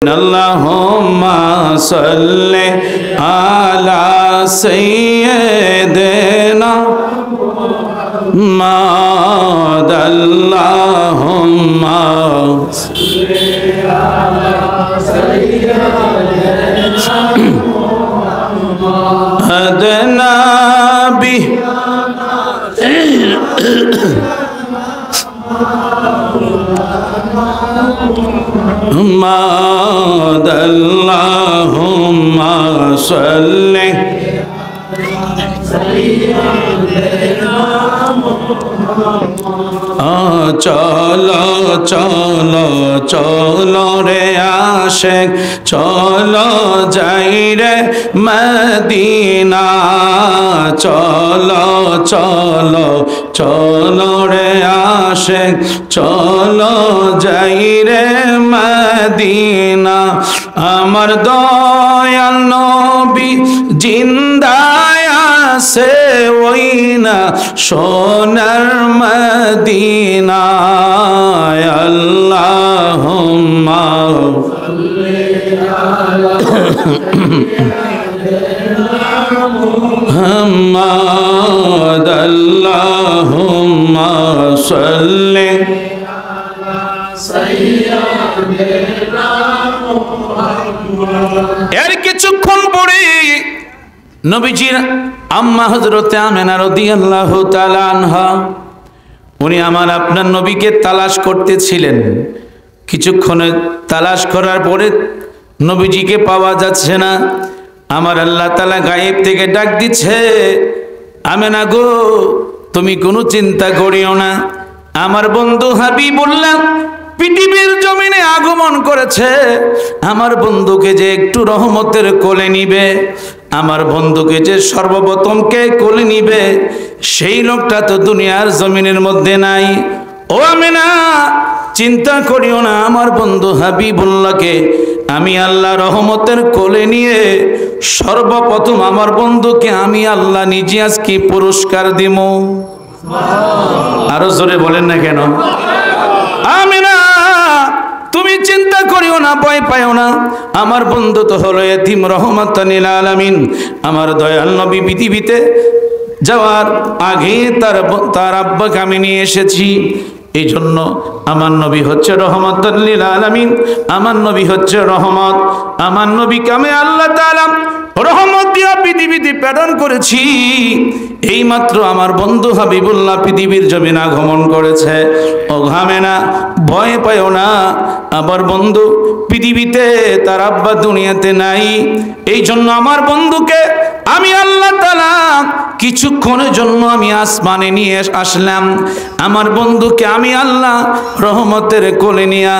अल्लाहुम्मा सल्ले अला सय्यिदिना मुहम्मद अल्लाहुम्मा सल्ले अला सय्यिदिना मुहम्मद नबी मुहम्मद अल्लाहुम्मा सल्ले चलो चलो चलो रे आशिक चलो जाई रे मदीना चलो चलो चलो रे आशिक चलो जाई रे मदीना আমার দয়াল নবী জিন্দা আছে ওই না সোনার মদিনায় আল্লাহুম্মা মুহাম্মদ আল্লাহুম্মা সাল্লি এর কিছুক্ষণ পরে নবীজির আম্মা হযরত আমেনা রাদিয়াল্লাহু তাআলা আনহা উনি আমার আপনার নবীকে তালাশ করতেছিলেন। কিছুক্ষণে তালাশ করার পরে নবীজিকে পাওয়া যাচ্ছে না। আমার আল্লাহ তাআলা গায়েব থেকে ডাক দিচ্ছে, আমেনা গো তুমি কোনো চিন্তা করিও না, আমার বন্ধু হাবিবুল্লাহ পৃথিবীর জমিনে আগমন করেছে। আমার বন্ধুকে যে একটু রহমতের কোলে নিবে, আমার বন্ধুকে যে সর্বপ্রথম কে কোলে নিবে, সেই লোকটা তো দুনিয়ার জমিনের মধ্যে নাই। ও আমেনা চিন্তা করিও না, আমার বন্ধু হাবিবুল্লাহকে আমি আল্লাহ রহমতের কোলে নিয়ে সর্বপ্রথম আমার বন্ধুকে আমি আল্লাহ নিজে আজকে পুরস্কার দিব। আরো জোরে বলেন না কেন? আমেনা তুমি চিন্তা করিও না, ভয় পাইও না, আমার বন্ধু তো হলো এতিম রহমাতাল লিল আলামিন। আমার দয়াল নবী পৃথিবীতে যাওয়ার আগে তার আব্বাকে আমি নিয়ে এসেছি। এই জন্য আমার নবী হচ্ছে রহমাতাল লিল আলামিন, আমার নবী হচ্ছে রহমত। আমার নবীকে আমি আল্লাহ তাআলা রহমত দিয়া পৃথিবীতে প্রেরণ করেছি। এইমাত্র আমার বন্ধু হাবিবুল্লাহ পৃথিবীর জমিনে আগমন করেছে। ও আমেনা ভয় পাইও না, আমার বন্ধু পৃথিবীতে তার আব্বা দুনিয়াতে নাই। এই জন্য আমার বন্ধুকে আমি আল্লাহ তাআলা কিছুক্ষণের জন্য আমি আসমানে নিয়ে আসলাম। আমার বন্ধুকে আমি আল্লাহ রহমতের কোলে নিয়া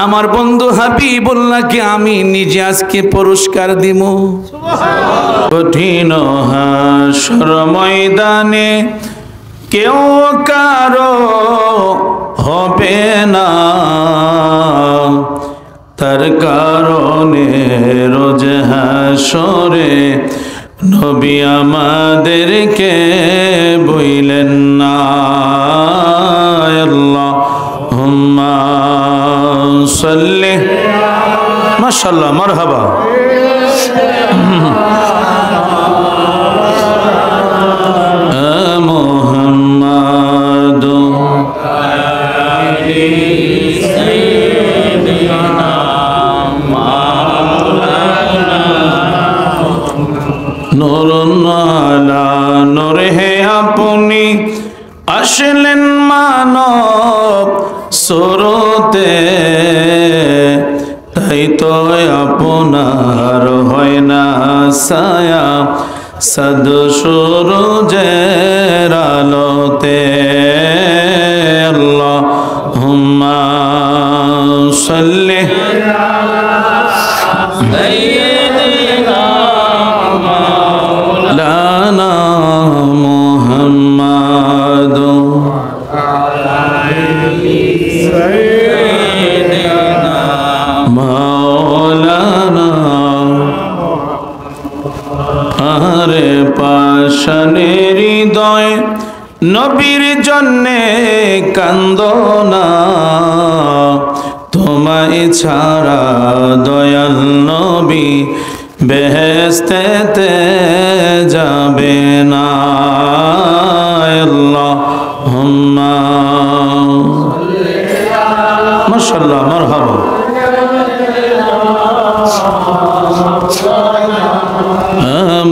আমার বন্ধু হাবিবুল্লাহকে আমি নিজে আজকে পুরস্কার দিব। কঠিন হাসর ময়দানে কেউ কারো হবে না, তার কারণে রোজ হাসরে নবী আমাদেরকে বইলেন না। আল্লাহুম্মা সাল্লি মাশাআল্লাহ মারহাবা। মুহাম্মাদু নূরুন আলা নূর হে আপনি আসলেন মানব সুরতে, তাই তো আপনার হয় না ছায়া সাদ সূরজের আলোতে। আল্লাহুম্মা সাল্লি মাওলানা মুহাম্মাদ মাওলানা। আরে পাশানের হৃদয় নবীর জন্যে কান্দনা, তোমার তোমায় ছাড়া দয়াল নবী বেহেশতেতে যাবে না। আল্লাহুম্মা মাশাআল্লাহ মারহাবা।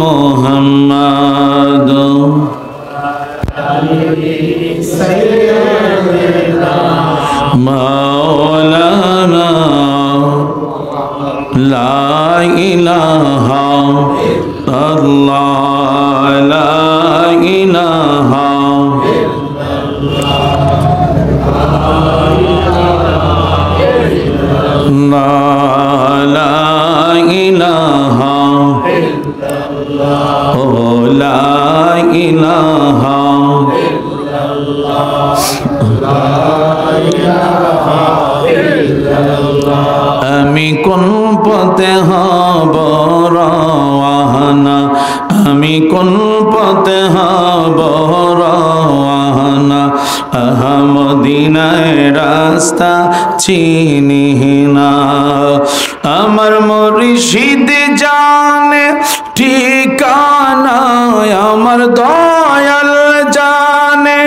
মুহাম্মাদ মাওলানা লা ইলাহা ইল্লাল্লাহ লা ইলাহা লা ইলাহা ও লা ইলাহা আমি কোন পথে হব রওয়ানা, আমি কোন পথে হব রওয়ানা, মদিনার রাস্তা চিনি না। আমার মুর্শিদ জানে ঠিকানা, আমার দয়াল জানে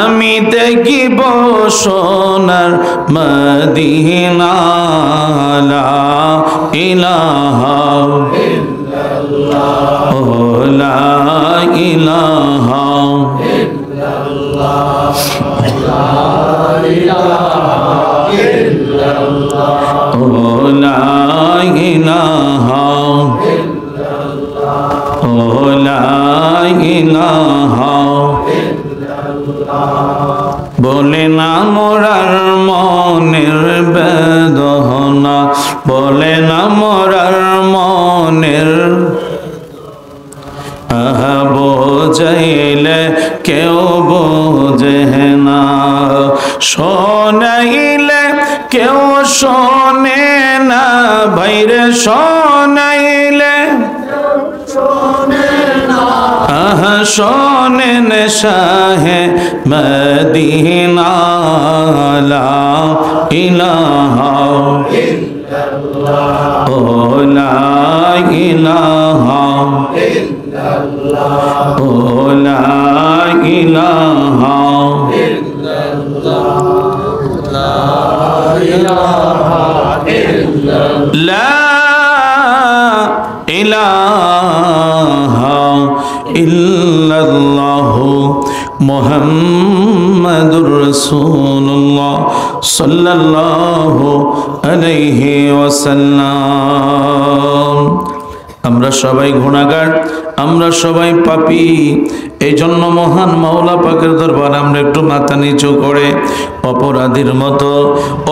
আমি দেখিব সোনার মদিনা। লা ইলাহা ইল্লাল্লাহ ও লা ইলাহা ইল্লাল্লাহ লা ইলাহা ইল্লাল্লাহ ও লা ইলাহা ইল্লাল্লাহ ও লা ইলাহা বলে না মোরার মনের বেদনা, বলে না মোরার মনের বোঝাইলে কেউ বোঝে না, শোনাইলে কেউ শোনে না, ভাইরে শোনাইলে শোনেন শাহে মদিনা। লা ইলাহা ইল্লাল্লাহ ও লা ইলাহা ইল্লাল্লাহ ও লা ইলাহা ইল্লাল্লাহ লা ইলাহা ইল্লাল্লাহ লা ইলাহা ইল্লাল্লাহু মুহাম্মাদুর রাসূলুল্লাহ সাল্লাল্লাহু আলাইহি ওয়াসাল্লাম। আমরা সবাই গুনাহগার, আমরা সবাই পাপী। এই জন্য মহান মাওলা পাকের দরবারে আমরা একটু মাথা নিচু করে অপরাধীর মতো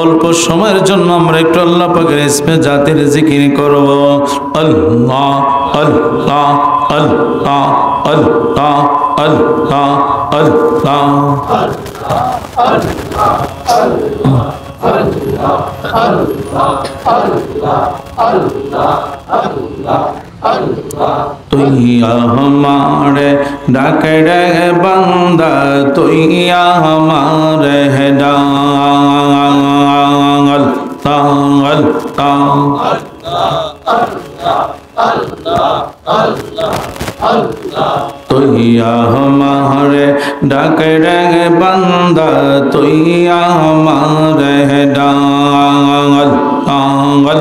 অল্প সময়ের জন্য আমরা একটু আল্লাহ পাকের ইসমে জাতির জিকির করব। আল্লাহ আল্লাহ আল্লাহ আল্লাহ আল্লাহ আল্লাহ তুই हमारे डाके रे बंदा, तुई हमारे डांगल तांगल तुई हमारे डाके रे बंदा, तुई हमारे डांगल तांगल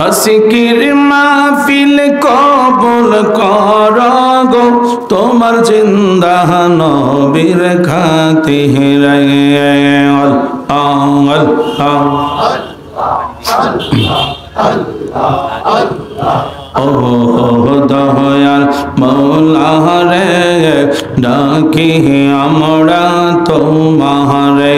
আশিকির মাহফিল কবুল কর গো, তোমার জিন্দা নবীর খাতিরে। ও দয়াল মৌলা রে, ডাকি আমরা তোমারে।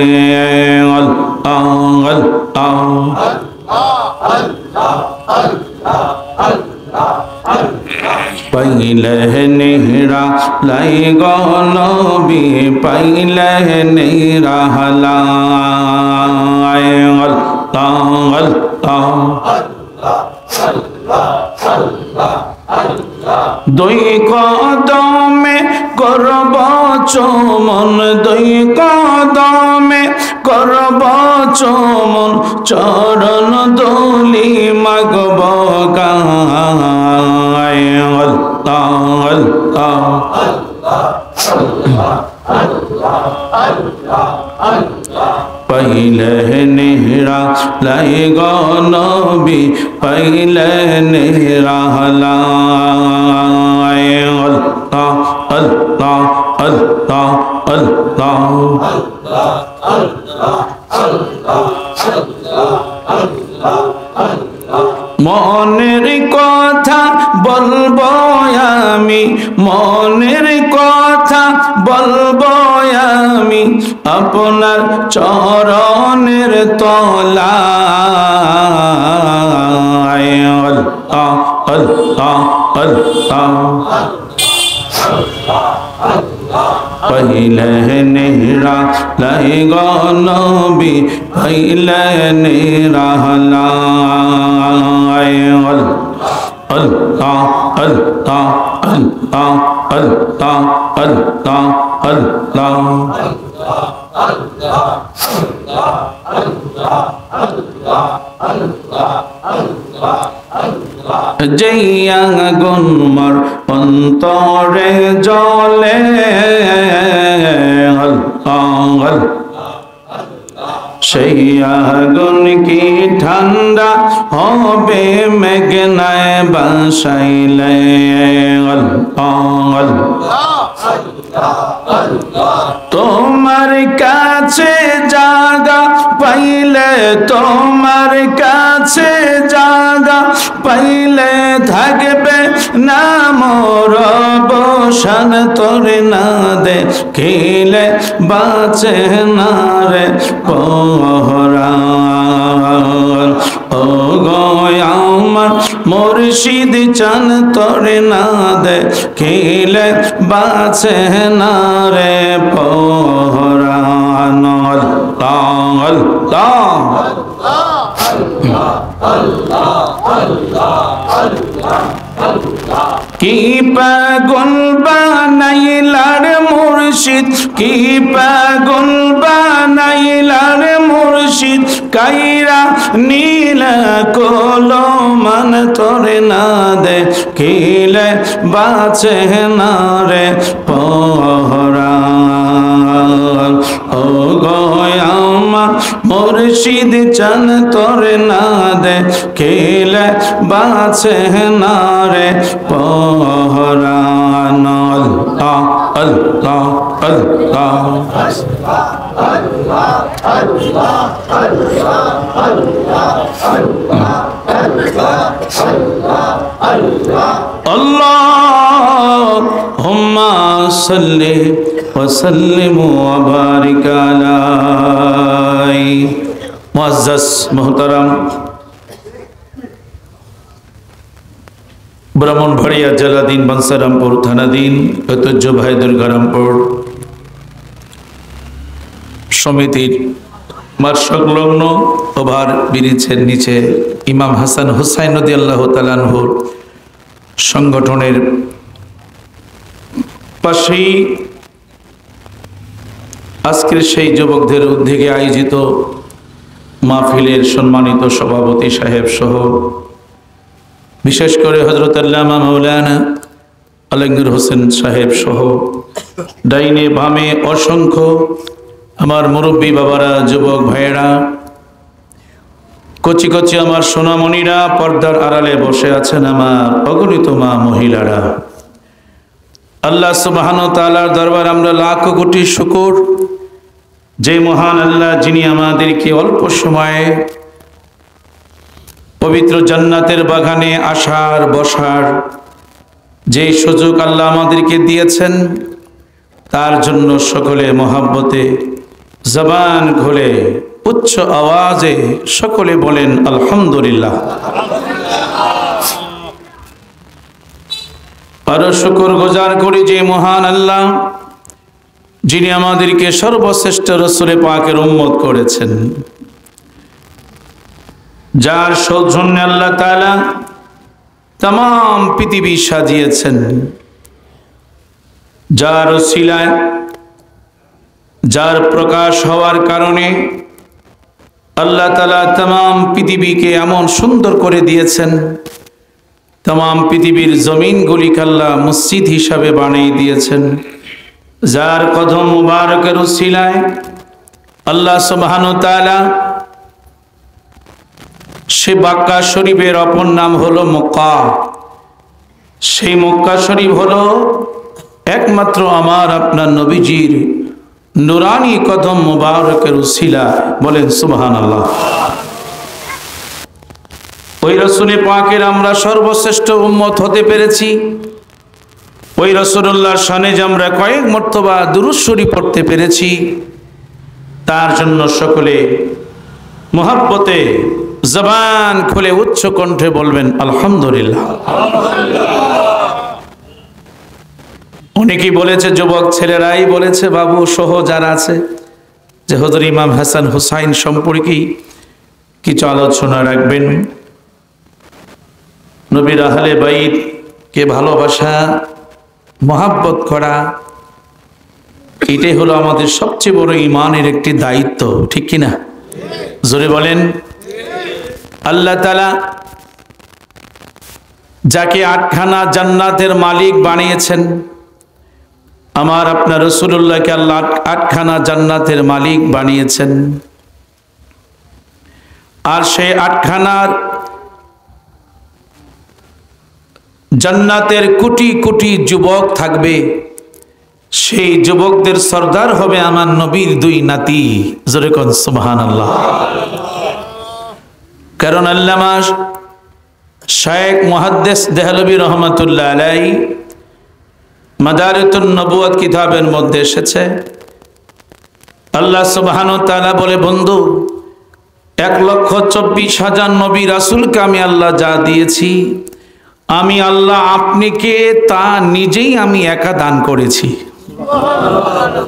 পাইলে নেহরা লাই গো নবী, পাইলে নেহরা লাই। দুই কদমে করব চুমন, দুই কদমে করব চুমন, চরণ ধুলি মাগব গায়। আল্লাহ আল্লাহ पहले नेहरा लाई गो नबी, पहले नेहरा लाई। अल्लाह अल्लाह अल्लाह अल्लाह মনের কথা বলবো আমি, মনের কথা বলবো আমি আপনার চরণের তলায়। আল্লাহ আল্লাহ আল্লাহ पहले नेहरा लाई गो नबी, पहले नेहरा लाई। अल्लाह अल्लाह अल्लाह अल्लाह अल्लाह अल्लाह जैया गुनमर अंतरे जले। সেই আগুন কি ঠান্ডা হবে মেঘনায় বাসাইলে। তোমার কাছে জাগা পাইলে, তোমার কাছে জাগা পাইলে থাকবে না মোর অবসান। তোরে না দেখিলে বাঁচে না রে পরাণ। ও গো আমার মুর্শিদ চান, তোরে না দেখিলে বাঁচে না রে পরাণ। আল্লাহ আল্লাহ কি পাগল বানাইলার মুর্শিদ, কি পাগল বানাইলার মুর্শিদ, কাইরা নীলা কোলো মান। তোরে না দেখিলে বাঁচে না রে পরাণ। ও গো আমার মুর্শিদ চান, তোরে না দেখিলে বাঁচে না রে পরাণ। আল্লাহ আল্লাহ আল্লাহ আল্লাহুম্মা সাল্লি ওয়া সাল্লিম ওয়া বারিক আলাইহি। মুআজ্জাজ মুহতারাম ব্রাহ্মণবাড়িয়া জেলাধীন বাঞ্ছারামপুর থানাধীন ঐতিহ্যবাহী দুর্গারামপুর সমিতির মাঠ সংলগ্ন ওভার ব্রিজের নিচে ইমাম হাসান হুসাইন রাদিয়াল্লাহু তাআলা আনহুর সংগঠনের পাশেই আজকের সেই যুবকদের উদ্যোগে আয়োজিত মাহফিলের সম্মানিত সভাপতি সাহেব সহ বিশেষ করে হযরত আল্লামা মাওলানা আলমগীর হোসেন সাহেব সহ ডাইনে বামে অসংখ্য আমার মুরব্বী বাবারা, যুবক ভাইয়েরা, কচি কচি আমার সোনামণিরা, পর্দার আড়ালে বসে আছেন আমার অগণিত মা মহিলারা, আল্লাহ সুবহানাহু ওয়া তাআলার দরবার আমরা লাখ কোটি শুকর, যে মহান আল্লাহ যিনি আমাদেরকে অল্প সময়ে পবিত্র জান্নাতের বাগানে আসার বসার যে সুযোগ আল্লাহ আমাদেরকে দিয়েছেন, তার জন্য সকলে মহাব্বতে জবান খুলে উচ্চ আওয়াজে সকলে বলেন আলহামদুলিল্লাহ। আরো শুকর গুজার করি যে মহান আল্লাহ যিনি আমাদেরকে সর্বশ্রেষ্ঠ রাসূল পাকের উম্মত করেছেন, যার সৌজন্যে আল্লাহ তাআলা तमाम पृथिवी সাজিয়েছেন যার ওসিলায় যার প্রকাশ হওয়ার কারণে আল্লাহ তাআলা तमाम পৃথিবীকে এমন সুন্দর করে দিয়েছেন तमाम পৃথিবীর জমিনগুলিকে আল্লাহ মসজিদ হিসাবে বানিয়ে দিয়েছেন যার কদম মুবারকের ওসিলায় আল্লাহ সুবহানাহু ওয়া তাআলা সে মক্কা শরীফের অপর নাম হলো মক্কা সেই মক্কা শরীফ হলো একমাত্র আমার আপনার নবীজির নুরানি কদম মুবারকের উসিলায় বলেন সুবহানাল্লাহ ওই রাসূল পাকের আমরা সর্বশ্রেষ্ঠ উম্মত হতে পেরেছি ওই রাসূলুল্লাহর শানে যে আমরা কয়েক মর্তবা দুরূদ শরীফ পড়তে পেরেছি তার জন্য সকলে মুহাব্বতে জবান খুলে উচ্চ কণ্ঠে বলবেন আলহামদুলিল্লাহ অনেকেই বলেছে যুবক ছেলেরাই বলেছে বাবু সহ যারা আছে যে হুজুর ইমাম হাসান হুসাইন সম্পর্কে কিছু আলোচনা রাখবেন নবীর আহলে বাইত কে ভালোবাসা মহব্বত করা এটাই হলো আমাদের সবচেয়ে বড় ঈমানের একটি দায়িত্ব ঠিক কি না জোরে বলেন আল্লাহ তাআলা যাকে আটখানা জান্নাতের মালিক বানিয়েছেন আমার আপনার রাসূলুল্লাহকে আল্লাহ আটখানা জান্নাতের মালিক বানিয়েছেন আর সেই আটখানার জান্নাতের কোটি কোটি যুবক থাকবে সেই যুবকদের সরদার হবে আমার নবীর দুই নাতি জোরে কোন সুবহানাল্লাহ কারণ আল্লামা শায়েখ মুহাদ্দিস দেহলভী রহমাতুল্লাহ আলাইহি মাদারিতুন নবুওয়াত কিতাবের মধ্যে এসেছে আল্লাহ সুবহানাহু ওয়া তাআলা বলে বন্ধু 1,24,000 নবী রাসূলকে আমি আল্লাহ যা দিয়েছি আমি আল্লাহ আপনাকে তা নিজেই আমি একা দান করেছি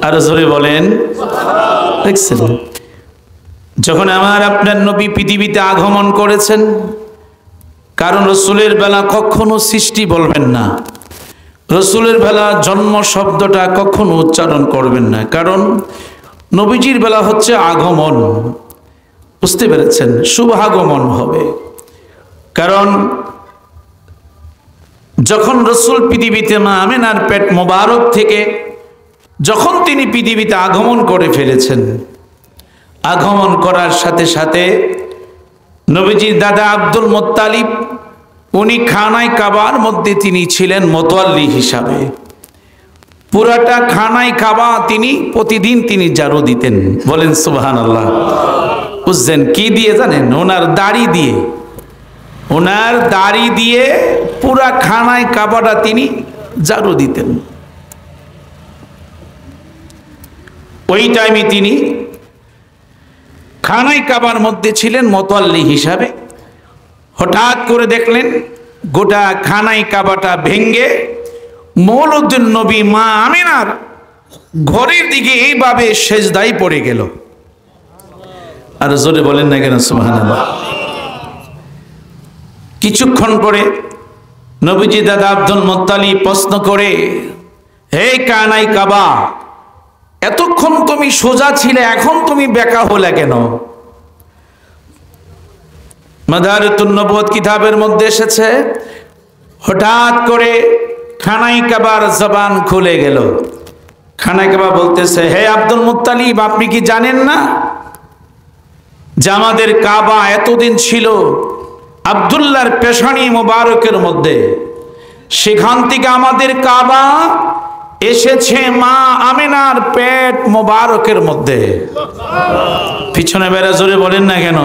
আর জোরে বলেন দেখছেন যখন আমার আপনার নবী পৃথিবীতে আগমন করেছেন কারণ রাসূলের বেলা কখনো সৃষ্টি বলবেন না রাসূলের বেলা জন্ম শব্দটা কখনো উচ্চারণ করবেন না কারণ নবীজির বেলা হচ্ছে আগমন বুঝতে পেরেছেন শুভাগমন হবে কারণ যখন রাসূল পৃথিবীতে মা আমিনার পেট মোবারক থেকে যখন তিনি পৃথিবীতে আগমন করে ফেলেছেন আগমন করার সাথে সাথে নবীজির দাদা আব্দুল মুত্তালিব উনি খানায় কাবার মধ্যে তিনি ছিলেন মোতাল্লি হিসাবে পুরাটা খানায় কাবা তিনি প্রতিদিন তিনি ঝাড়ু দিতেন বলেন সুবহানাল্লাহ বুঝছেন কি দিয়ে জানেন ওনার দাড়ি দিয়ে পুরা খানায় কাবাটা তিনি ঝাড়ু দিতেন ওই টাইমে তিনি খানায় কাবার মধ্যে ছিলেন মোতাল্লি হিসাবে হঠাৎ করে দেখলেন গোটা খানায় কাবাটা ভেঙ্গে মৌলুদ্দিন নবী মা আমিনার ঘরের দিকে এইভাবে সেজদায় পড়ে গেল আর জোরে বলেন না কেন সুবহানাল্লাহ কিছুক্ষণ পরে নবীজি দাদা আব্দুল মুত্তালিব প্রশ্ন করে হে কানাই কাবা এতক্ষণ তুমি সোজা ছিলে এখন তুমি বেঁকা হলে কেন মাদারিতুন নবুওয়াত কিতাবের মধ্যে এসেছে হঠাৎ করে খানাই কাবার জবান খুলে গেল খানাই কাবা বলতেছে হে আব্দুল মুত্তালিব আপনি কি জানেন না যে আমাদের কাবা এতদিন ছিল আব্দুল্লাহর পেশানি মোবারকের মধ্যে সেখান থেকে আমাদের কাবা এসেছে মা আমিনার পেট মোবারকের মধ্যে পিছনে বেড়া জোরে বলেন না কেন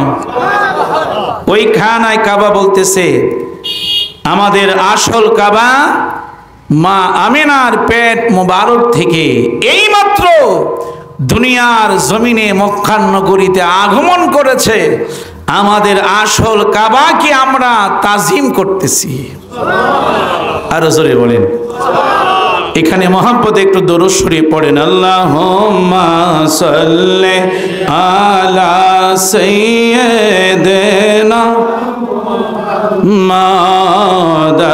ওই খানায় কাবা বলতেছে আমাদের আসল কাবা মা আমিনার পেট মোবারক থেকে এইমাত্র দুনিয়ার জমিনে মক্কা নগরীতে আগমন করেছে আমাদের আসল কাবাকে আমরা তাজিম করতেছি আর জোরে বলেন এখানে মহব্বতে একটু দরুদ শরীফ পড়েন আল্লাহুম্মা সাল্লি আলা সাইয়্যিদিনা মাওলানা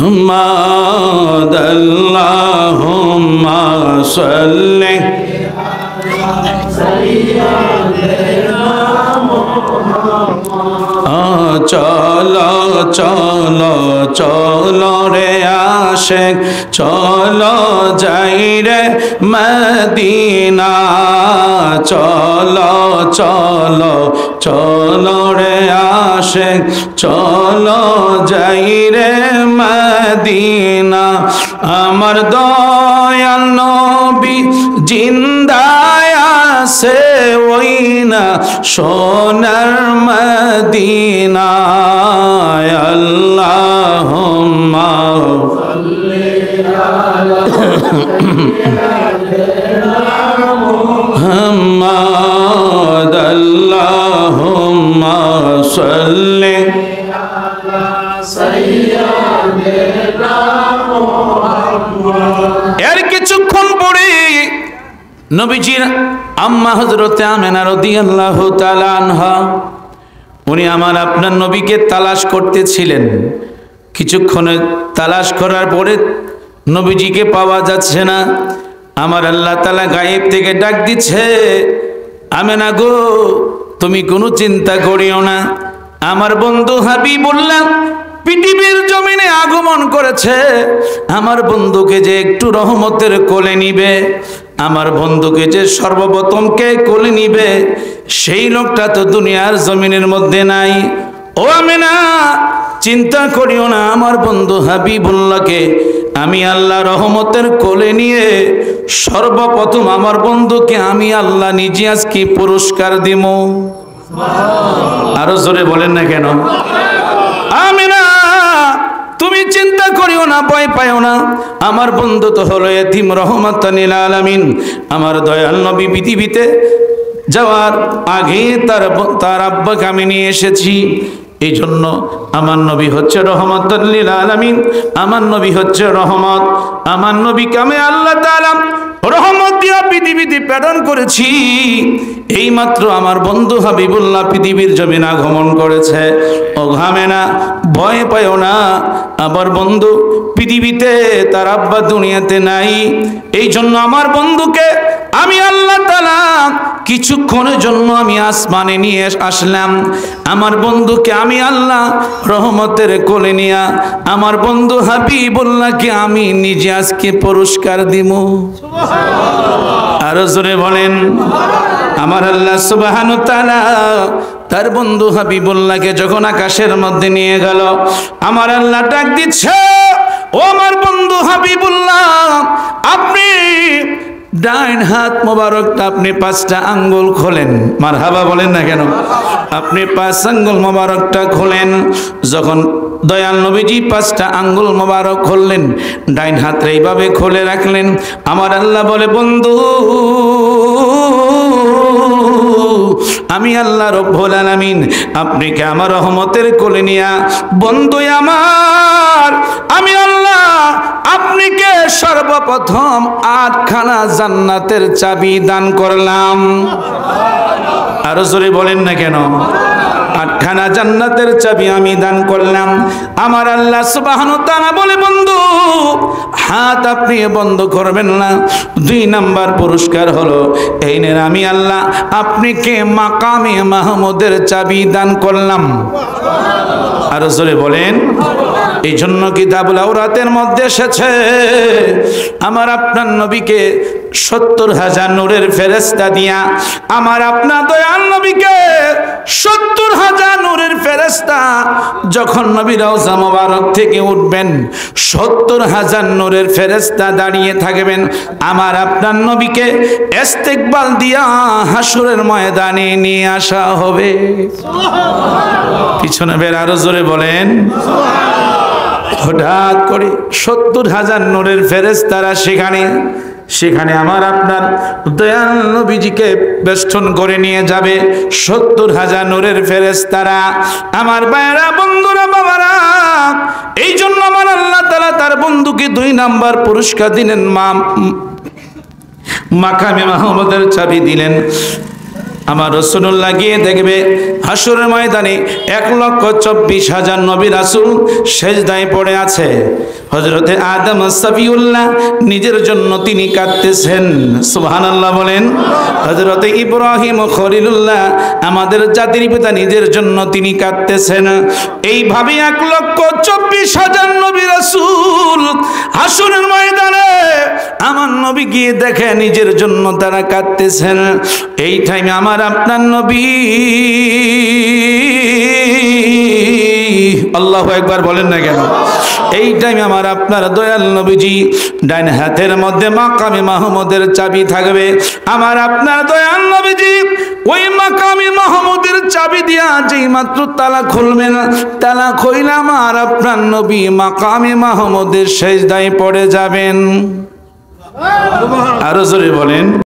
মুহাম্মাদ আল্লাহুম্মা সাল্লি চলো চলো চলো রে আশিক চলো যাই রে মদিনা চলো চলো চলো রে আশিক চলো যাই রে মদিনা আমার দয়াল নবী জিন্দায় আছে ওই না সোনার মদিনায় আল্লাহুম্মা মুহাম্মাদ আল্লাহুম্মা সাল্লি এর কিছুক্ষণ পরে নবীজির আম্মা হযরত আমেনা রাদিয়াল্লাহু তাআলা আনহা উনি আমার আপনার নবীকে তালাশ করতেছিলেন। কিছুক্ষণে তালাশ করার পরে নবীজিকে পাওয়া যাচ্ছে না। আমার আল্লাহ তাআলা গায়েব থেকে ডাক দিচ্ছে, আমেনা গো তুমি কোনো চিন্তা করিও না, আমার বন্ধু হাবিবুল্লাহ পৃথিবীর জমিনে আগমন করেছে। আমার বন্ধুকে যে একটু রহমতের কোলে নিবে, আমার বন্ধুকে যে সর্বপ্রথম কে কোলে নিবে, সেই লোকটা তো দুনিয়ার জমিনের মধ্যে নাই। ও আমেনা চিন্তা করিও না, আমার বন্ধু হাবিবুল্লাহকে আমি আল্লাহ রহমতের কোলে নিয়ে সর্বপ্রথম আমার বন্ধুকে আমি আল্লাহ নিজে আজকে পুরস্কার দিব। আরো জোরে বলেন না কেন? আমেনা তুমি চিন্তা করিও না, ভয় পাইও না, আমার বন্ধু তো হলো এতিম রহমাতাল লিল আলামিন। আমার দয়াল নবী পৃথিবীতে যাওয়ার আগে তার আব্বাকে আমি নিয়ে এসেছি। এই জন্য আমার নবী হচ্ছে রহমাতাল লিল আলামিন, আমার নবী হচ্ছে রহমত। আমার নবীকে আমি আল্লাহ তাআলা রহমত দিয়া পৃথিবীতে প্রেরণ করেছি। এইমাত্র আমার বন্ধু হাবিবুল্লাহ পৃথিবীর জমিনে আগমন করেছে। ও আমেনা ভয় পাইও না, আমার বন্ধু পৃথিবীতে তার আব্বা দুনিয়াতে নাই। এই জন্য আমার বন্ধুকে আমি আল্লাহ তাআলা কিছুক্ষণের জন্য আমি আসমানে নিয়ে আসলাম। আমার বন্ধুকে আমি আল্লাহ রহমতের কোলে নিয়া আমার বন্ধু হাবিবুল্লাহকে আমি নিজে আজকে পুরস্কার দিব। আরো জোরে বলেন। আমার আল্লাহ সুবহানাহু ওয়া তাআলা তার বন্ধু হাবিবুল্লাহকে যখন আকাশের মধ্যে নিয়ে গেল, আমার আল্লাহ ডাক দিচ্ছে, ও আমার বন্ধু হাবিবুল্লাহ আপনি ডাইন হাত মোবারকটা আপনি 5টা আঙ্গুল খোলেন। মারহাবা বলেন না কেন? আপনি 5 আঙ্গুল মোবারকটা খোলেন। যখন দয়াল নবীজি 5টা আঙ্গুল মোবারক খুললেন, ডাইন হাতটা এইভাবে খুলে রাখলেন। আমার আল্লাহ বলে, বন্ধু আমি আল্লাহ রব্বুল আলামিন আপনাকে আমার রহমতের কোলে নিয়া বন্ধু আমার আমি আল্লাহ আপনাকে সর্বপ্রথম 8খানা জান্নাতের চাবি দান করলাম। আরো জোরে বলেন না কেন? 8খানা জান্নাতের চাবি আমি দান করলাম। আমার আল্লাহ সুবহানাহু ওয়া তাআলা বলে, বন্ধু হাত আপনি বন্ধ করবেন না। 2 নাম্বার পুরস্কার হলো এই নেন, আমি আল্লাহ আপনাকে মাকামে মাহমুদের চাবি দান করলাম। আরো জোরে বলেন। এই জন্য কিতাবুল আওরাতের মধ্যে এসেছে আমার আপনার নবীকে 70,000 নূরের ফেরেশতা দিয়া আমার আপনার দয়াল নবীকে 70,000 নূরের ফেরেশতা যখন নবী রওজা মোবারক থেকে উঠবেন 70,000 নূরের ফেরেশতা দাঁড়িয়ে থাকবেন আমার আপনার নবীকে ইস্তেকবাল দিয়া হাসরের ময়দানে নিয়ে আসা হবে। পিছনে বের আরো জোরে বলেন। হঠাৎ করে 70,000 নূরের ফেরেশতারা সেখানে আমার আপনার দয়াল নবীজিকে বেষ্টন করে নিয়ে যাবে 70,000 নূরের ফেরেশতারা। আমার ভাইরা বন্ধুরা বাবারা, এই জন্য আমার আল্লাহ তাআলা তার বন্ধুকে 2 নাম্বার পুরস্কার দিলেন, মাকামে মাহমুদের চাবি দিলেন। আমার রাসূলুল্লাহ গিয়ে দেখবে হাসরের ময়দানে 1,24,000 নবী রাসূল সেজদায় পড়ে আছে। হযরতে আদম সফিউল্লাহ নিজের জন্য তিনি কাঁদতেছেন, সুবহানাল্লাহ বলেন। হযরতে ইব্রাহিম খলিলুল্লাহ আমাদের জাতির পিতা নিজের জন্য তিনি কাঁদতেছেন। এইভাবে 1,24,000 নবী রাসূল হাসরের ময়দানে আমার নবী গিয়ে দেখে নিজের জন্য তারা কাঁদতেছেন। এই টাইমে আমার আপনার নবী, আল্লাহু আকবার বলেন না কেন? এই টাইমে আমার আপনার দয়াল নবীজি ডান হাতের মধ্যে মাকামে মাহমুদের চাবি থাকবে। আমার আপনার দয়াল নবীজি ওই মাকামে মাহমুদের চাবি দিয়া যেই মাত্র তালা খুলবেন, তালা খুইলে আমার আপনার নবী মাকামে মাহমুদের সেজদায় পড়ে যাবেন। আরো জোরে বলেন।